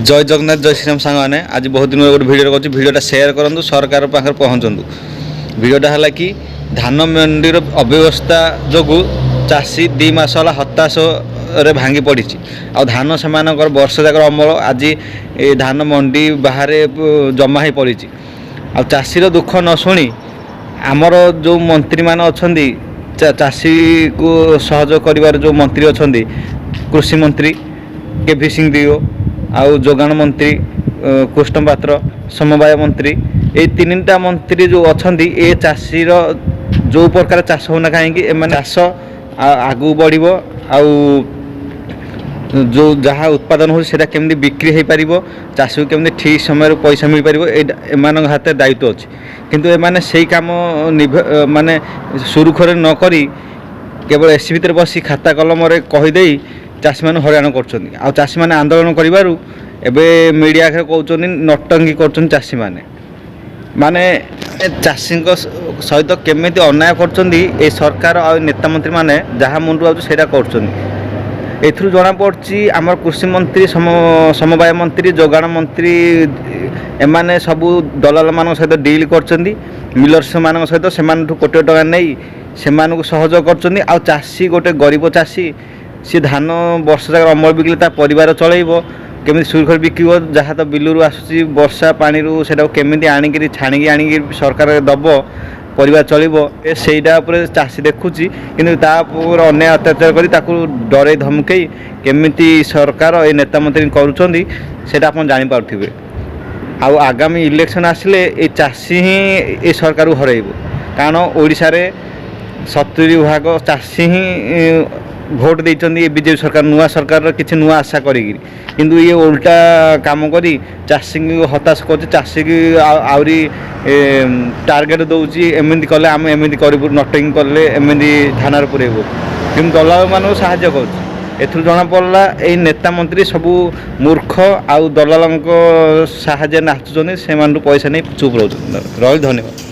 जय जगन्नाथ जय श्रीराम सांग मैंने आज बहुत दिन गोटे भिडियो कर भिडियोटा सेयार करूँ सरकार पाखे पहुँचु। भिडियोटा है कि धान मंडी अव्यवस्था जो चाषी 2 मास है हताश भांगी पड़ी आ धान से वर्ष जाकर अमल आज धान मंडी बाहर जमा हो पड़ी आ चाषीर दुख न शुणी आमर जो मंत्री मान अच्छा चाषी को सहयोग कर जो मंत्री अच्छा कृषि मंत्री केभी सिंह दिओ आउ जोगाण मंत्री कृष्ण पात्र समवाय मंत्री ये 3टा मंत्री जो अच्छा ये चाषीर जो प्रकार चाष होना कहीं चाष आगू बढ़ जो जहाँ उत्पादन हो केमती बिक्री हो पार चाषी को केमती ठीक समय पैसा मिल पार एम हाथ दायित्व अच्छी किंतु एमाने से काम माने सुरुखुरे न करी केवल एसी भितर बसी खाता कलम कहीदे चाषी मैंने हराण कर चाषी मैंने आंदोलन करूँ एवं मीडिया कहते नटंकी कर चाषी मैंने माने चाषी सहित केमी अन्याय कर सरकार और नेता मंत्री मैंने जहाँ मुंडू आसा कर एथुरु जना पड़ी आम कृषि मंत्री समवाय मंत्री जोगाण मंत्री एमाने सबू दलाल मान सहित डील कर मिलर्स मान सहित से कोटी टका नहीं से सहयोग कर चाषी गोटे गरीब चाषी सी धान वर्ष जाकर अमल बिकले परिवार चलैब केमी सुरक्षित बिकिब जहाँ तो बिलू आसूसी वर्षा पानी से केमी आणिकी छाणिकी आणिकी सरकार दब परिवार चलो सेटा चाषी देखुची कि अन्याय अत्याचार कर डर धमकई केमिति सरकार ये नेता मंत्री करुँचा आप जापारे आउ आगामी इलेक्शन आसिले ये चाषी ही ये सरकार हरइब कारण ओडिशा रे 70% चाषी ही भोट देते बीजेपी सरकार नुआ सरकार किसी नुआ आशा करी किंतु ये उल्टा काम करी चाषी को हताश कर चाषी की आहरी टार्गेट दौची एमती कले आम एमती करूँ नटिंग कले एमती थाना पुरेबू कि दलाल मान साहाय्य कर जना पड़ा ये नेता मंत्री सबू मूर्ख आउ दलाल साहाय्य नाचुं से पैसा नहीं चुप रही धन्यवाद।